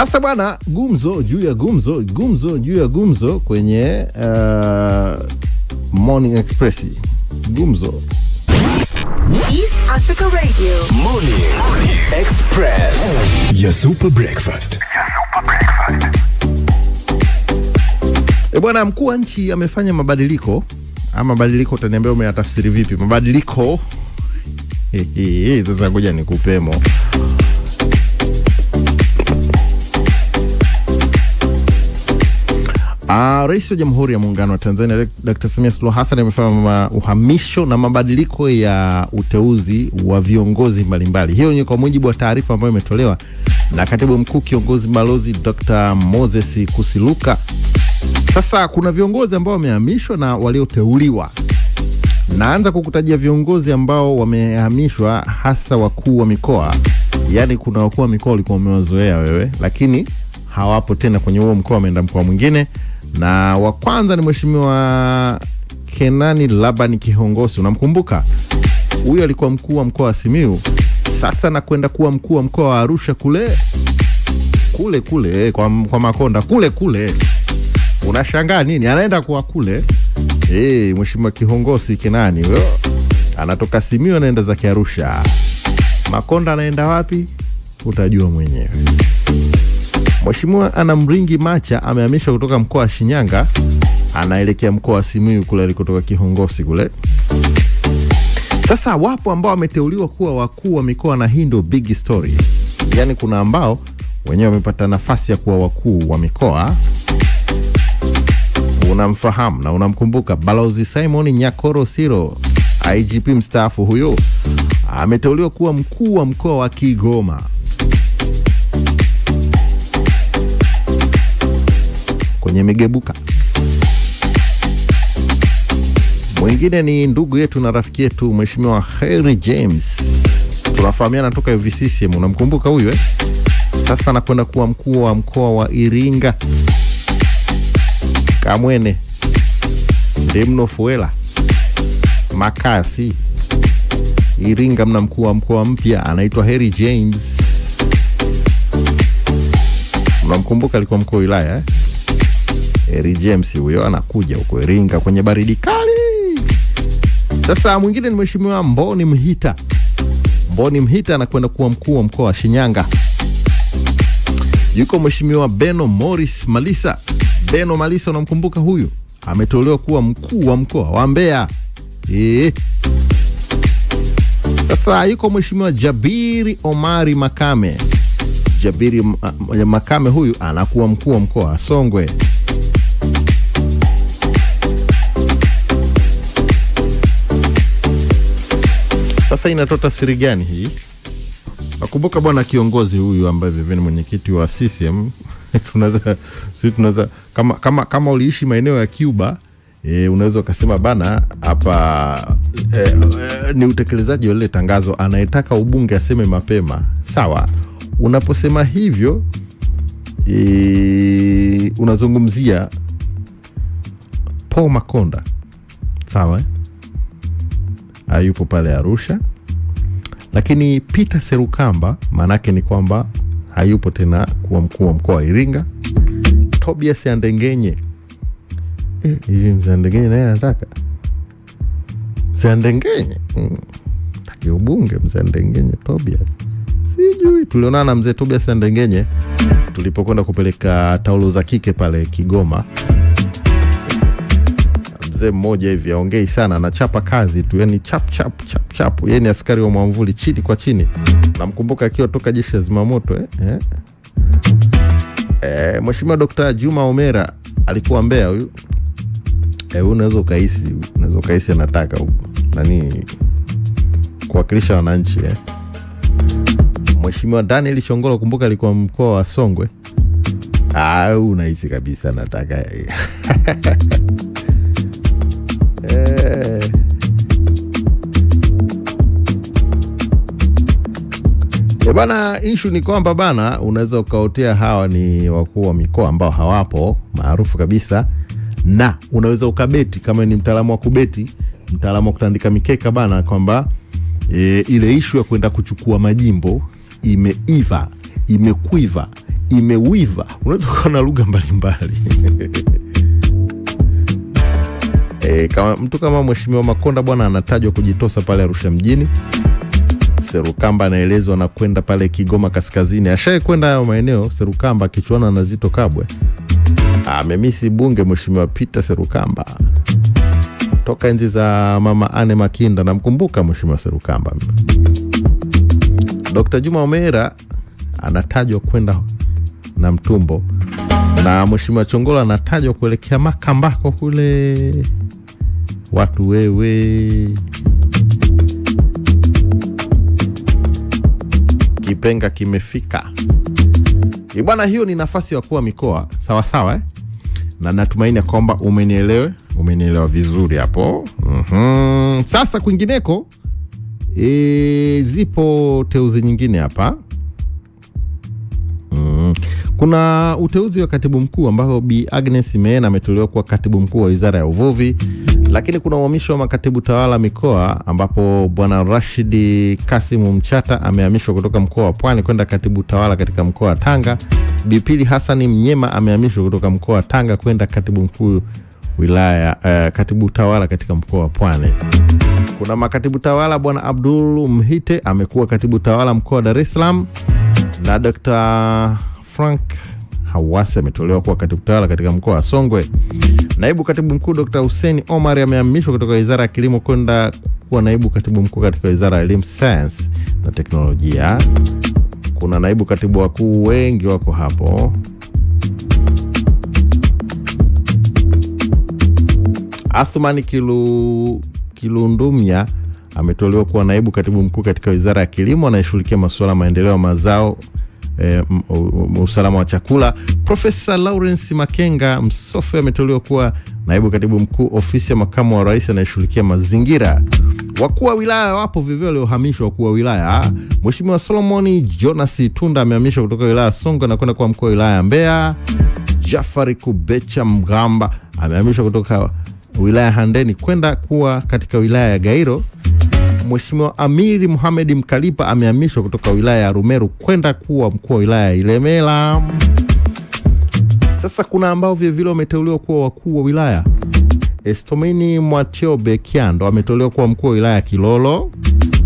Sasa bwana, gumzo juu ya gumzo kwenye Morning Express. Gumzo East Africa Radio Morning Express. Your super breakfast. Bwana, mkuu wa nchi amefanya mabadiliko. Mabadiliko utaniambia umeyatafsiri vipi? Mabadiliko sasa ngoja nikupemo. Rais wa Jamhuri ya Muungano wa Tanzania Dr. Samia Suluhu Hassan amefanya uhamisho na mabadiliko ya uteuzi wa viongozi mbalimbali. Hiyo ni kwa mujibu wa taarifa ambayo imetolewa na Katibu Mkuu Kiongozi Balozi Dr. Moses Kusiluka. Sasa kuna viongozi ambao wamehamishwa na walioteuliwa. Naanza kukutajia viongozi ambao wamehamishwa, hasa wakuu wa mikoa. Yaani kuna wakuu wa mikoa walikuwa wamewazoea wewe, lakini hawapo tena kwenye huo mkoa, wameenda mkoa mwingine. Na wa kwanza ni Mheshimiwa Kenani Labani Kihongosi. Unamkumbuka? Huyu alikuwa mkuu wa mkoa wa Simiyu. Sasa anakwenda kuwa mkuu wa mkoa wa Arusha kule kwa Makonda kule. Unashangaa nini? Anaenda kuwa kule. Mheshimiwa Kihongosi Kenani huyo anatoka Simiyu anaenda zake Arusha. Makonda anaenda wapi? Utajua mwenyewe. Mheshimiwa Anamringi Macha amehamishwa kutoka mkoa wa Shinyanga anaelekea mkoa wa Simiyu kule alikotoka Kihongosi kule. Sasa wapo ambao wameteuliwa kuwa wakuu wa mikoa, na hii ndio big story. Yaani kuna ambao wenyewe wamepata nafasi ya kuwa wakuu wa mikoa. Unamfahamu na unamkumbuka Balozi Simon Nyakoro Siro, IGP mstaafu huyo, ameteuliwa kuwa mkuu wa mkoa wa Kigoma. Kwenye migebuka. Mwingine ni ndugu yetu na rafiki yetu Mheshimiwa Harry James. Tunafahamiana toka UVCCM, unamkumbuka huyu Sasa anakwenda kuwa mkuu wa mkoa wa Iringa. Kamwene Demno Fuela Makasi Iringa, mna mkuu wa mkoa mpya anaitwa Harry James. Unamkumbuka alikuwa mkuu wa wilaya Harry James huyo anakuja huko Iringa kwenye baridi kali. Sasa mwingine ni Mheshimiwa Mboni Mhita. Mboni Mhita anakwenda kuwa mkuu wa mkoa wa Shinyanga. Yuko Mheshimiwa Beno Morris Malisa. Beno Malisa, unamkumbuka huyu? Ametolewa kuwa mkuu wa mkoa wa Mbeya. Sasa yuko Mheshimiwa Jabiri Omari Makame. Jabiri Makame huyu anakuwa mkuu wa mkoa wa Songwe. Sasa inatoa tafsiri gani hii? Nakumbuka bwana kiongozi huyu ambaye vivyo ni mwenyekiti wa CCM. tunaweza kama uliishi maeneo ya Cuba, unaweza ukasema bana hapa ni utekelezaji wa ile tangazo, anayetaka ubunge aseme mapema. Sawa. Unaposema hivyo unazungumzia Paul Makonda. Sawa? Hayupo pale Arusha. Lakini Peter Serukamba manake ni kwamba hayupo tena kuwa mkuu wa mkoa wa Iringa. Tobias Andengenye. Hivi Mzandengenye naye anataka. Mzandengenye. Taki ubunge Mzandengenye Tobias. Sijui, tulionana mzee Tobias Andengenye tulipokwenda kupeleka taulo za kike pale Kigoma. Mzee mmoja hivi aongei sana, anachapa kazi tu, yani chap. Yeye ni askari wa mwamvuli chini kwa chini. Namkumbuka akiwa toka jeshi la zimamoto Mheshimiwa Dr. Juma Omera alikuwa Mbeya huyu. Unaweza ukaisi anataka nani kuwakilisha wananchi Mheshimiwa Daniel Chongolo, kumbuka alikuwa mkoa wa Songwe. Unahisi kabisa anataka bana, issue ni kwamba bana, unaweza ukaotea hawa ni wakuu wa mikoa ambao hawapo maarufu kabisa, na unaweza ukabeti kama ni mtaalamu wa kubeti, mtaalamu wa kutandika mikeka bana, kwamba ile issue ya kwenda kuchukua majimbo imeiva imekuiva, imewiva. Unaweza kuona lugha mbalimbali. Kama mtu kama Mheshimiwa Makonda bwana anatajwa kujitosa pale Arusha mjini. Serukamba anaelezwa na kwenda pale Kigoma kaskazini. Ashaye kwenda hayo maeneo Serukamba kichuana na Zito Kabwe. Amemisi bunge Mheshimiwa Peter Serukamba. Toka enzi za Mama Anne Makinda, namkumbuka Mheshimiwa Serukamba. Dr. Juma Omera anatajwa kwenda na Mtumbo, na Mheshimiwa Chongola anatajwa kuelekea Makambako kule. Watu wewe. Kipenga kimefika. Bwana, hiyo ni nafasi ya kuwa mikoa. Sawa sawa Na natumaini kwamba umenielewa vizuri hapo. Sasa kwingineko zipo teuzi nyingine hapa. Kuna uteuzi wa katibu mkuu ambao Bi Agnes Meena ametolewa kuwa katibu mkuu wa Wizara ya Uvuvi, lakini kuna uhamisho wa makatibu tawala mikoa ambapo Bwana Rashidi Kasimu Mchata amehamishwa kutoka mkoa wa Pwani kwenda katibu tawala katika mkoa wa Tanga. Bi Pili Hassan Mnyema amehamishwa kutoka mkoa wa Tanga kwenda katibu mkuu wilaya katibu tawala katika mkoa wa Pwani. Kuna makatibu tawala Bwana Abdul Mhite amekuwa katibu tawala mkoa wa Dar es Salaam, na Dr. Frank Hawase ametolewa kuwa katibu tawala katika mkoa wa Songwe. Naibu katibu mkuu Dr. Hussein Omar amehamishwa kutoka Wizara ya Kilimo kwenda kuwa naibu katibu mkuu katika Wizara ya Elimu, Science na Teknolojia. Kuna naibu katibu wakuu wengi wako hapo. Athmani Kilundumya ametolewa kuwa naibu katibu mkuu katika Wizara ya Kilimo anayeshughulikia masuala maendeleo ya mazao, usalama wa chakula. Profesa Lawrence Makenga Msofe ametolewa kuwa naibu katibu mkuu ofisi ya makamu wa rais anayeshughulikia mazingira. Wakuu wa wilaya wapo vivyo waliohamishwa. Wakuu wa wilaya, Mheshimiwa Solomoni Jonas Tunda amehamishwa kutoka wilaya Songwe na kwenda kuwa mkuu wa wilaya ya Mbeya. Jafari Kubecha Mgamba amehamishwa kutoka wilaya Handeni kwenda kuwa katika wilaya ya Gairo. Mheshimiwa Amiri Muhammad Mkalipa amehamishwa kutoka wilaya ya Rumeru kwenda kuwa mkuu wa wilaya ya Ilemela. Sasa kuna ambao vile wameteuliwa kuwa wakuu wa wilaya. Estomini Mwatiobe Kiando ametolewa kuwa mkuu wa wilaya ya Kilolo,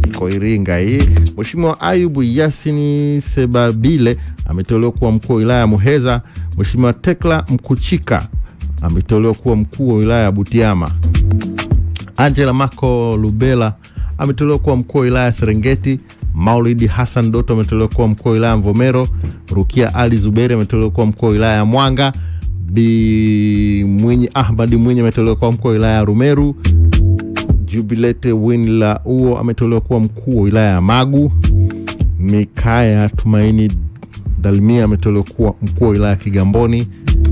iko Iringa hii. Mheshimiwa Ayubu Yasini Sebabile ametolewa kuwa mkuu wa wilaya ya Muheza. Mheshimiwa Tekla Mkuchika ametolewa kuwa mkuu wa wilaya ya Butiama. Angela Mako Lubela ametolewa kuwa mkuu wa wilaya ya Serengeti. Maulidi Hassan Doto ametolewa kuwa mkuu wa wilaya ya Mvomero. Rukia Ali Zuberi ametolewa kuwa mkuu wa wilaya ya Mwanga. Bi Mwinyi Ahmad Mwinyi ametolewa kuwa mkuu wa wilaya ya Rumeru. Jubilete Winla Uo ametolewa kuwa mkuu wa wilaya ya Magu. Mikaya Tumaini Dalmia ametolewa kuwa mkuu wa wilaya ya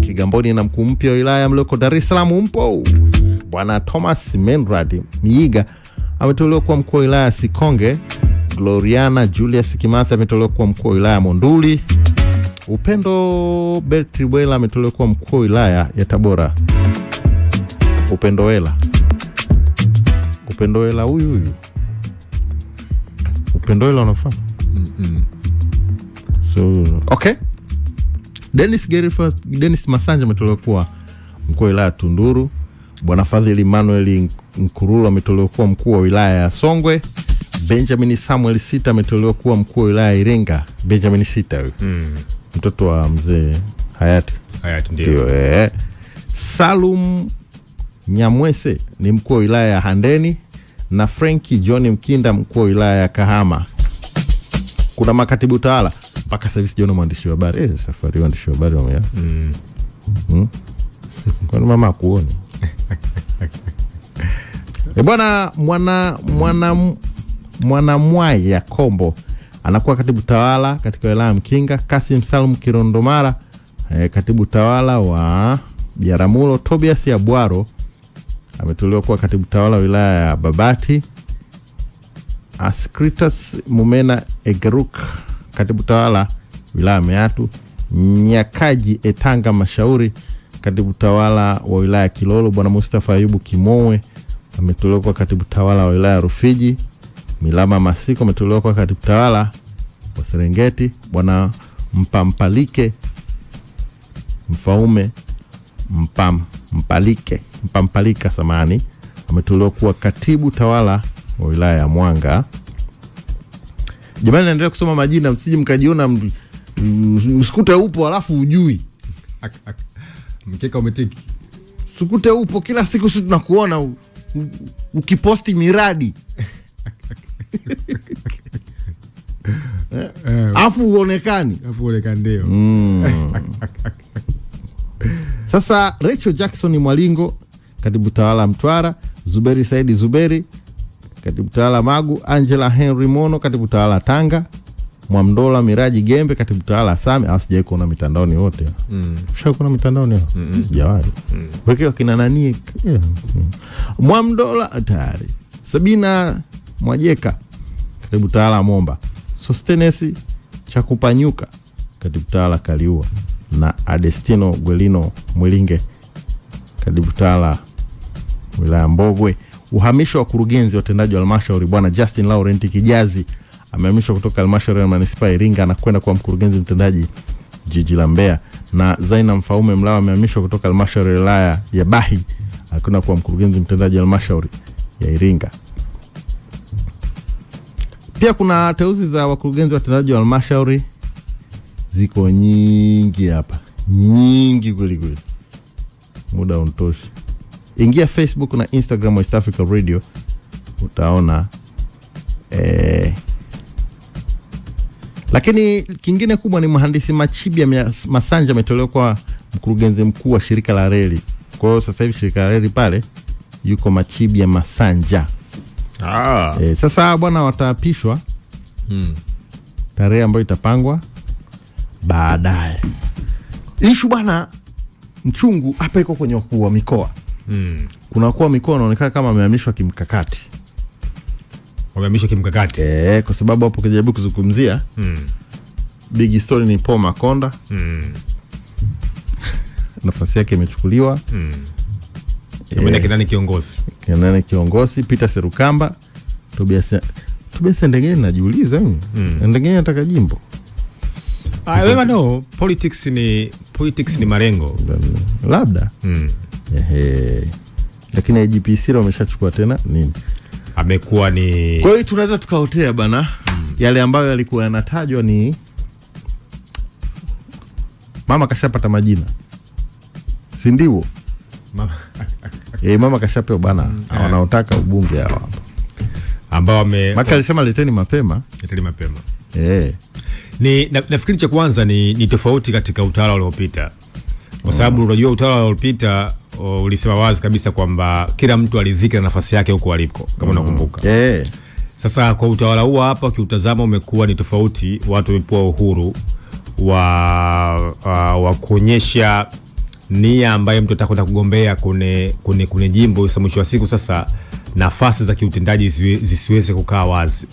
Kigamboni na mkuu mpya wa wilaya ya Mloko Dar es Salaam mpo. Bwana Thomas Menrad Miiga ametolewa kuwa mkuu wa wilaya ya Sikonge. Gloriana Julius Kimatha ametolewa kuwa mkuu wa wilaya ya Monduli. Upendo Bertribwela ametolewa kuwa mkuu wa wilaya ya Tabora. Upendowela huyu Upendowela unafahamu? So okay. Dennis Masanja ametolewa kuwa mkuu wa wilaya ya Tunduru. Bwana Fadhili Emmanuel Nkurula ametolewa kuwa mkuu wa wilaya ya Songwe. Benjamin Samuel Sita ametolewa kuwa mkuu wa wilaya ya Iringa. Benjamin Sita huyu. Mtoto wa mzee hayati ndio. Salum Nyamwese ni mkuu wa wilaya ya Handeni, na Frankie John Mkinda mkuu wa wilaya ya Kahama. Kuna makatibu tawala mpaka service John mwandishi wa habari. Safari mwandishi wa habari wamea. Kwa mama kuone. Bwana mwana Mwaya Kombo anakuwa katibu tawala katika wilaya ya Mkinga. Kasim Salum Kirondomara katibu tawala wa Biaramulo. Tobias Yabwaro ametolewa kuwa katibu tawala wilaya ya Babati. Askritas Mumena Egeruk katibu tawala wilaya ya Meatu. Nyakaji Etanga Mashauri katibu tawala wa wilaya ya Kilolo. Bwana Mustafa Ayubu Kimowe ametolewa kuwa katibu tawala wa wilaya ya Rufiji. Milama Masiko ametolewa kuwa katibu tawala wa Serengeti. Bwana Mpampalike Mfaume Mpampalika samani ametolewa kuwa katibu tawala wa wilaya ya Mwanga. Jamani, naendelea kusoma majina msije mkajiona usikute upo alafu ujui. Mkeka umetiki. Sukute upo kila siku sisi tunakuona ukiposti miradi. Afu uonekani. Ndio. Sasa Rachel Jackson Mwalingo katibu tawala Mtwara, Zuberi Saidi Zuberi katibu tawala Magu, Angela Henry Mono katibu tawala Tanga, Mwamdola Miraji Gembe katibu tawala Same. Asijai kuona mitandaoni wote. Ushakuona mitandaoni? Sijawahi. Wekeo kina nani? Mwamdola tayari. Sabina Mwajeka katibu tawala Momba, Sostenesi Chakupanyuka katibu tawala Kaliua, na Adestino Gwelino Mwilinge katibu tawala wilaya Mbogwe. Uhamisho wa kurugenzi watendaji wa halmashauri bwana Justin Laurent Kijazi amehamishwa kutoka halmashauri ya manispaa Iringa na kwenda kwa mkurugenzi mtendaji jiji la Mbeya, na Zaina Mfaume Mlawa amehamishwa kutoka halmashauri ya wilaya ya Bahi kwenda kwa mkurugenzi mtendaji halmashauri ya Iringa. Pia kuna teuzi za wakurugenzi watendaji wa halmashauri ziko nyingi hapa. Nyingi kweli. Muda untoshi. Ingia Facebook na Instagram wa East Africa Radio utaona. Lakini kingine kubwa ni mhandisi Machibia Masanja ametolewa kwa mkurugenzi mkuu wa shirika la reli. Kwa hiyo sasa hivi shirika la reli pale yuko Machibia Masanja. Sasa bwana wataapishwa tarehe ambayo itapangwa baadaye. Ishu bwana mchungu hapa iko kwenye wakuu wa mikoa. Kuna wakuu wa mikoa wanaonekana kama wamehamishwa kimkakati. Wamehamishwa kimkakati. Kwa sababu hapo kijaribu kuzungumzia big story ni Paul Makonda. Nafasi yake imechukuliwa. Kinani kiongozi Peter Serukamba. Tobias Ndengeni najiuliza Ndengeni ataka jimbo. Politics ni marengo labda. Lakini IGP wameshachukua tena nini? Amekuwa ni. Kwa hiyo tunaweza tukaotea bana. Yale ambayo yalikuwa yanatajwa ni mama kashapata majina. Si ndio? Mama kashapewa bana. Wanaotaka ubunge hao hapa. Ambao Maka alisema leteni mapema. Nafikiri cha kwanza ni tofauti katika utawala uliopita. Kwa sababu unajua utawala uliopita ulisema wazi kabisa kwamba kila mtu alidhika na nafasi yake huko aliko kama unakumbuka. Sasa kwa utawala huu hapa kiutazama umekuwa ni tofauti. Watu wamepewa uhuru wa kuonyesha nia ambayo mtu atakwenda kugombea kwenye jimbo. Mwisho wa siku sasa nafasi za kiutendaji zisiweze kukaa wazi.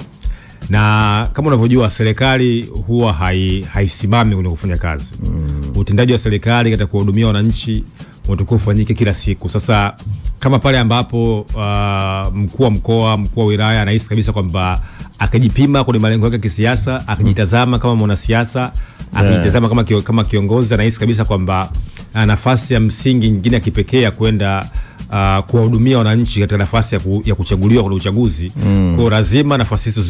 Na kama unavyojua serikali huwa haisimami kwenye kufanya kazi. Utendaji wa serikali katika kuhudumia wananchi unatakiwa ufanyike kila siku. Sasa kama pale ambapo mkuu wa mkoa, mkuu wa wilaya anahisi kabisa kwamba akijipima kwenye malengo yake ya kisiasa, akijitazama kama mwanasiasa, akijitazama kama kiongozi, anahisi kabisa kwamba nafasi ya msingi nyingine ya kipekee ya kwenda kuwahudumia wananchi katika nafasi ya kuchaguliwa kwenye uchaguzi. Kwa lazima nafasi hizo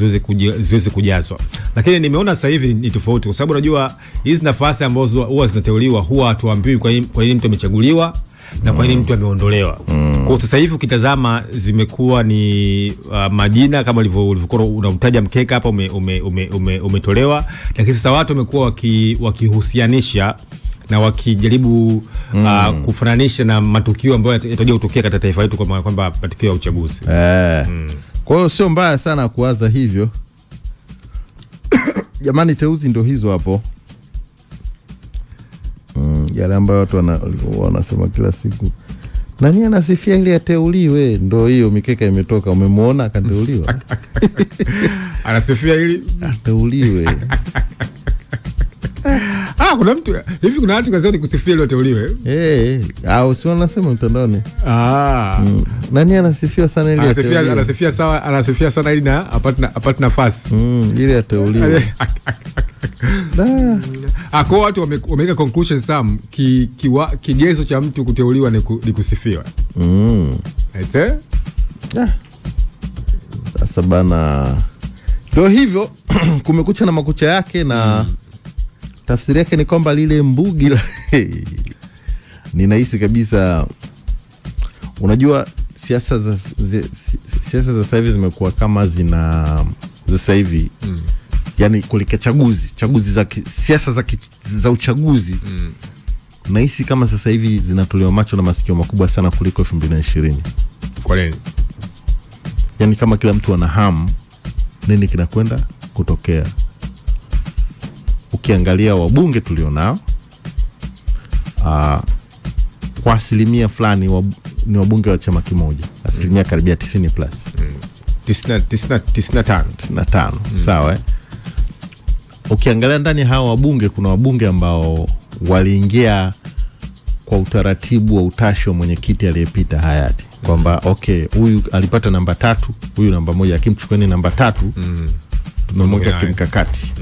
ziweze kujazwa. Lakini nimeona sasa hivi ni tofauti, kwa sababu unajua hizi nafasi ambazo huwa zinateuliwa huwa hatuambiwi kwa nini mtu amechaguliwa na kwa nini mtu ameondolewa. Kwa sasa hivi ukitazama zimekuwa ni majina kama ulivyokuwa unamtaja mkeka hapa umetolewa, lakini sasa watu wamekuwa wakihusianisha na wakijaribu kufananisha na matukio ambayo yatajia kutokea katika taifa letu kwamba matukio ya uchaguzi. Kwa hiyo sio mbaya sana kuwaza hivyo. Jamani, teuzi ndio hizo hapo. Yale ambayo watu wanasema kila siku. Nani anasifia ile ateuliwe? Ndio hiyo mikeka imetoka, umemwona akateuliwa. Anasifia ili ateuliwe. Kuna mtu hivi, kuna watu kazi ni kusifia ile ateuliwe. Au sio wanasema mtandaoni. Nani anasifia sana ile ateuliwe? Anasifia sana ili na apate nafasi. Ile ateuliwe. Kwa watu wameweka conclusion Sam kigezo cha mtu kuteuliwa ni kusifiwa. Ete? Sasa bana ndio hivyo kumekucha na makucha yake na tafsiri yake ni kwamba lile mbugi ninahisi kabisa, unajua siasa za sasa hivi zimekuwa kama zina sasa hivi yani kulika chaguzi za siasa za uchaguzi nahisi kama sasa hivi zinatolewa macho na masikio makubwa sana kuliko 2020. Kwa nini? Yani kama kila mtu ana hamu nini kinakwenda kutokea. Ukiangalia wabunge tulionao kwa asilimia fulani ni wabunge wa chama kimoja, asilimia karibia 90 plus 95 sawa. Ukiangalia ndani hawa wabunge kuna wabunge ambao waliingia kwa utaratibu wa utashi wa mwenyekiti aliyepita hayati kwamba okay, huyu alipata namba 3, huyu namba 1, akimchukueni namba 3 tunamweka kimkakati.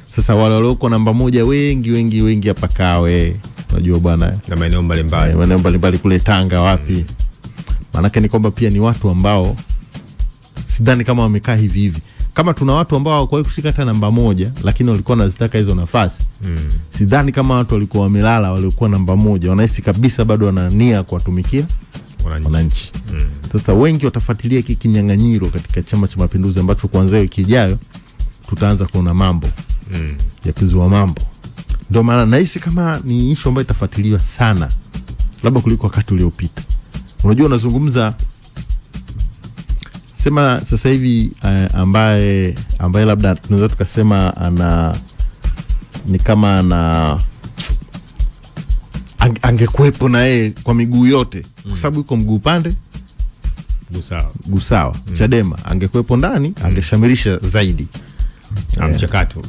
Sasa wale walioko namba 1 wengi hapa Kawe, unajua bwana, na maeneo mbalimbali kule Tanga wapi. Maana ni kwamba pia ni watu ambao sidhani kama wamekaa hivi. Kama tuna watu ambao hawakuwahi kushika hata namba 1 lakini walikuwa wanazitaka hizo nafasi. Sidhani kama watu walikuwa wamelala walikuwa namba 1 wanahisi kabisa bado wana nia kuwatumikia wananchi. Sasa wengi watafuatilia hiki kinyang'anyiro katika Chama cha Mapinduzi ambacho kuanzia wiki ijayo tutaanza kuona mambo ya kuzua mambo. Ndio maana nahisi kama ni issue ambayo itafuatiliwa sana labda kuliko wakati uliopita. Unajua unazungumza sema sasa hivi ambaye labda tunaweza tukasema ni kama angekuepo na yeye kwa miguu yote kwa sababu yuko mguu pande Gusawa Chadema, angekuepo ndani angeshamirisha zaidi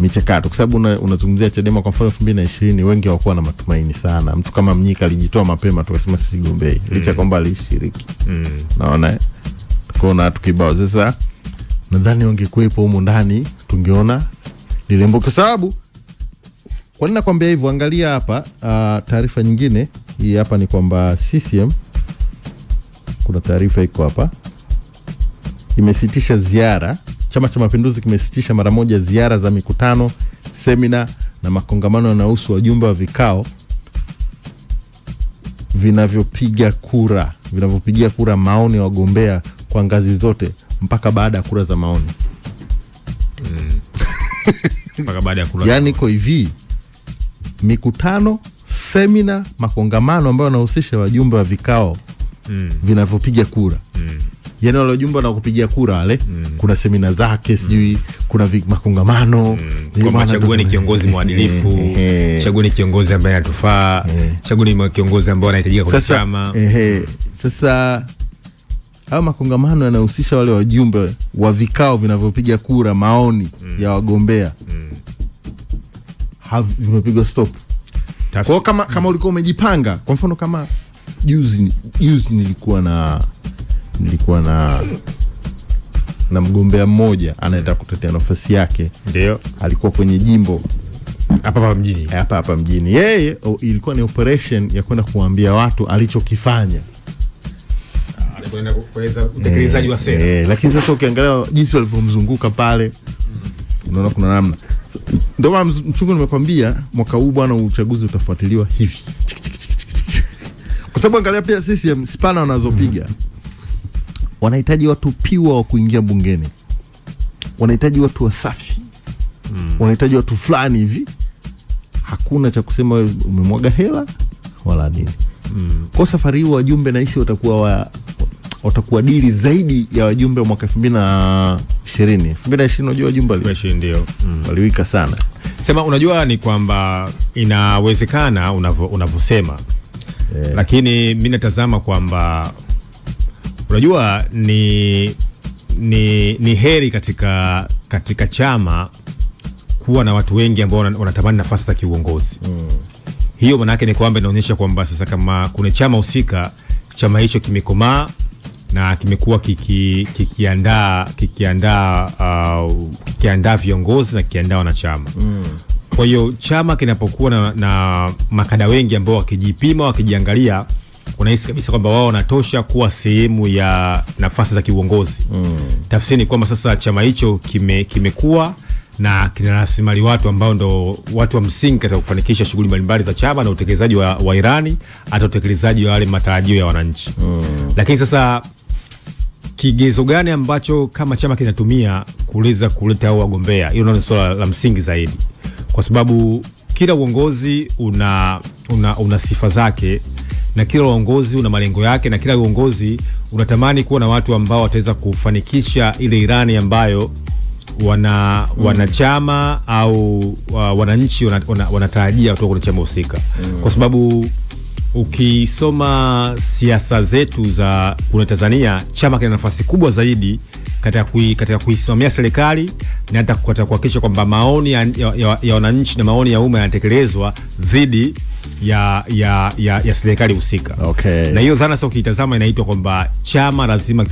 michakato kwa sababu unazungumzia Chadema kwa mfano 2020 wengi hawakuwa na matumaini sana. Mtu kama Mnyika alijitoa mapema tukasema sigombei licha kwamba alishiriki. Naona kuna tukibao. Sasa nadhani wangekuepo huko ndani tungeona lile mboka. Sababu kwa nini nakwambia hivyo, angalia hapa taarifa nyingine hii hapa ni kwamba CCM kuna taarifa iko hapa imesitisha ziara. Chama cha Mapinduzi kimesitisha mara moja ziara za mikutano, semina na makongamano yanayohusu wajumbe wa vikao vinavyopigia kura maoni ya wagombea kwa ngazi zote mpaka baada ya kura za maoni. Mpaka baada ya kura. Yani iko hivi, mikutano, semina, makongamano ambayo yanahusisha wajumbe wa vikao vinavyopiga kura. Yani wale wajumbe wanakupigia kura wale kuna semina zake sijui kuna makongamano kwa chagueni kiongozi mwadilifu, chagueni kiongozi ambaye anatufaa, chagueni kiongozi ambaye anahitajika kwa chama. Sasa hao makongamano yanahusisha wale wajumbe wa vikao vinavyopiga kura maoni ya wagombea. Vimepigwa stop. Kwa kama ulikuwa umejipanga, kwa mfano kama juzi nilikuwa na mgombea mmoja anaenda kutetea nafasi yake. Ndio. Alikuwa kwenye jimbo hapa mjini. Yeye ilikuwa ni operation ya kwenda kuambia watu alichokifanya. Alikwenda kuweza utekelezaji wa sera. Lakini sasa ukiangalia jinsi walivyomzunguka pale unaona kuna namna. Ndio maana mchungu nimekwambia mwaka huu bwana uchaguzi utafuatiliwa hivi. Kwa sababu angalia pia CCM spana wanazopiga. Wanahitaji watu piwa wa kuingia bungeni. Wanahitaji watu wasafi. Wanahitaji watu fulani hivi. Hakuna cha kusema umemwaga hela wala nini. Kwa safari hii wajumbe na hisi watakuwa dili zaidi ya wajumbe wa mwaka 2020. 2020 unajua wajumbe ndio waliwika sana. Sema unajua ni kwamba inawezekana unavyosema. Lakini mimi natazama kwamba unajua ni heri katika chama kuwa na watu wengi ambao wanatamani nafasi za kiuongozi. Hiyo maana yake ni kwamba inaonyesha kwamba sasa kama kuna chama husika, chama hicho kimekomaa na kimekuwa kikiandaa viongozi na kikiandaa wanachama. Kwa hiyo chama kinapokuwa na makada wengi ambao wakijipima, wakijiangalia, unahisi kabisa kwamba wao wanatosha kuwa sehemu ya nafasi za kiuongozi. Tafsiri ni kwamba sasa chama hicho kimekuwa na kina rasilimali watu ambao ndo watu wa msingi katika kufanikisha shughuli mbalimbali za chama na utekelezaji wa irani, hata utekelezaji wa wale matarajio ya wananchi. Lakini sasa kigezo gani ambacho kama chama kinatumia kuweza kuleta hao wagombea? Hilo ndio swala la msingi zaidi. Kwa sababu kila uongozi una sifa zake, na kila uongozi una malengo yake, na kila uongozi unatamani kuwa na watu ambao wataweza kufanikisha ile irani ambayo wanachama au wananchi wanatarajia kutoka kwenye chama husika. Kwa sababu ukisoma siasa zetu za kuna Tanzania, chama kina nafasi kubwa zaidi katika kuisimamia serikali na hata kuhakikisha kwamba maoni ya wananchi na maoni ya umma yanatekelezwa dhidi ya serikali husika. Okay. Na hiyo dhana sasa ukitazama inaitwa kwamba chama lazima